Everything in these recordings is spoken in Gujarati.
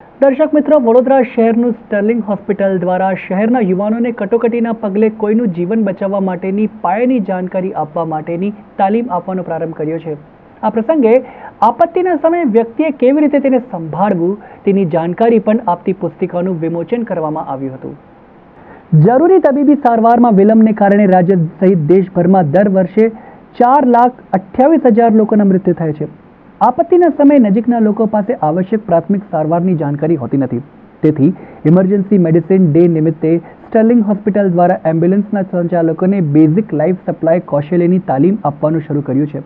દર્શક મિત્રો, વડોદરા શહેરનું સ્ટર્લિંગ હોસ્પિટલ દ્વારા શહેરના યુવાનોને કટોકટીના પગલે કોઈનું જીવન બચાવવા માટેની પાયાની જાણકારી આપવા માટેની તાલીમ આપવાનો પ્રારંભ કર્યો છે. આ પ્રસંગે આપત્તિના સમયે વ્યક્તિએ કેવી રીતે તેને સંભાળવું તેની જાણકારી પણ આપતી પુસ્તિકાનું વિમોચન કરવામાં આવ્યું હતું. જરૂરી તબીબી સારવારમાં વિલંબને કારણે રાજ્ય સહિત દેશભરમાં દર વર્ષે 4,28,000 લોકોના મૃત્યુ થાય છે. આપત્તિના સમયે નજીકના લોકો પાસે આવશ્યક પ્રાથમિક સારવારની જાણકારી હોતી નથી. તેથી ઇમરજન્સી મેડિસિન ડે નિમિત્તે સ્ટર્લિંગ હોસ્પિટલ દ્વારા એમ્બ્યુલન્સના સંચાલકોને બેઝિક લાઈફ સપ્લાય કૌશલ્યની તાલીમ આપવાનું શરૂ કર્યું છે.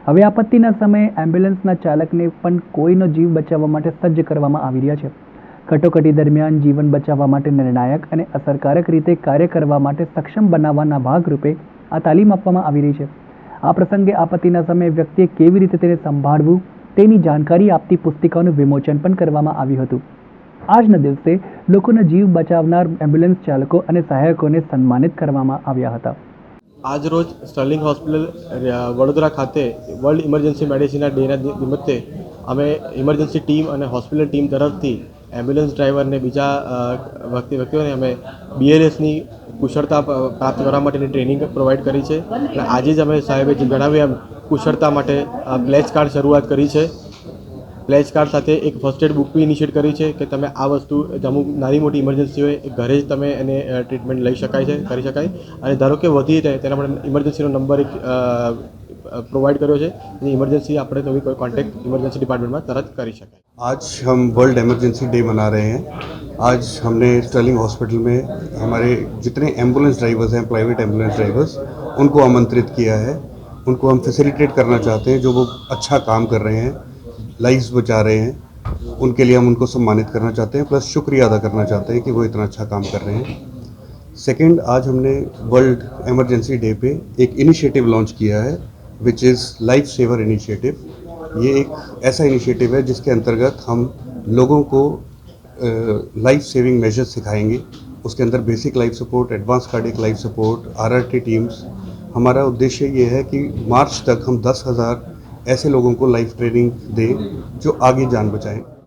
હવે આપત્તિના સમયે એમ્બ્યુલન્સના ચાલકને પણ કોઈનો જીવ બચાવવા માટે સજ્જ કરવામાં આવી રહ્યા છે. કટોકટી દરમિયાન જીવન બચાવવા માટે નિર્ણાયક અને અસરકારક રીતે કાર્ય કરવા માટે સક્ષમ બનાવવાના ભાગરૂપે આ તાલીમ આપવામાં આવી રહી છે. આ પ્રસંગે આપત્તિના સમયે વ્યક્તિએ કેવી રીતે તેને સંભાળવું તેની જાણકારી આપતી પુસ્તિકાનું વિમોચન પણ કરવામાં આવ્યું હતું. આજના દિવસે લોકોના જીવ બચાવનાર એમ્બ્યુલન્સ ચાલકો અને સહાયકોને સન્માનિત કરવામાં આવ્યા હતા. આજ રોજ સ્ટર્લિંગ હોસ્પિટલ વડોદરા ખાતે વર્લ્ડ ઇમરજન્સી મેડિસિનના ડેના નિમિત્તે અમે ઇમરજન્સી ટીમ અને હોસ્પિટલ ટીમ તરફથી એમ્બ્યુલન્સ ડ્રાઈવર અને બીજા વ્યક્તિઓને અમે BLSની કુશળતા પ્રાપ્ત કરવા માટેની ટ્રેનિંગ પ્રોવાઈડ કરી છે. અને આજે જ અમે સાહેબે જણાવ્યું એમ કુશળતા માટે પ્લેચ કાર્ડ શરૂઆત કરી છે. પ્લેચ કાર્ડ સાથે એક ફર્સ્ટ એડ બુક બી ઇનિશિએટ કરી છે કે તમે આ વસ્તુ અમુક નાની મોટી ઇમરજન્સી હોય એ ઘરે જ તમે એને ટ્રીટમેન્ટ લઈ શકાય છે, કરી શકાય. અને ધારો કે વધી જાય તેના માટે ઇમરજન્સીનો નંબર એક प्रोवाइड करो है. इमरजेंसी આપણે તો કોઈ કોન્ટેક્ટ इमरजेंसी डिपार्टमेंट में तरत કરી શકાય. आज हम वर्ल्ड इमरजेंसी डे मना रहे हैं. आज हमने स्टर्लिंग हॉस्पिटल में हमारे जितने एम्बुलेंस ड्राइवर्स हैं, प्राइवेट एम्बुलेंस ड्राइवर्स, उनको आमंत्रित किया है. उनको हम फैसिलिटेट करना चाहते हैं. जो वो अच्छा काम कर रहे हैं, लाइव्स बचा रहे हैं, उनके लिए हम उनको सम्मानित करना चाहते हैं. प्लस शुक्रिया अदा करना चाहते हैं कि वो इतना अच्छा काम कर रहे हैं. सेकेंड, आज हमने वर्ल्ड इमरजेंसी डे पे एक इनिशिएटिव लॉन्च किया है which is life saver initiative. ये एक ऐसा इनिशिएटिव है जिसके अंतर्गत हम लोगों को लाइफ सेविंग मेजर्स सिखाएंगे. उसके अंदर basic life support, advance cardiac life support, RRT teams. हमारा उद्देश्य ये है कि मार्च तक हम 10,000 ऐसे लोगों को लाइफ ट्रेनिंग दें जो आगे जान बचाएं.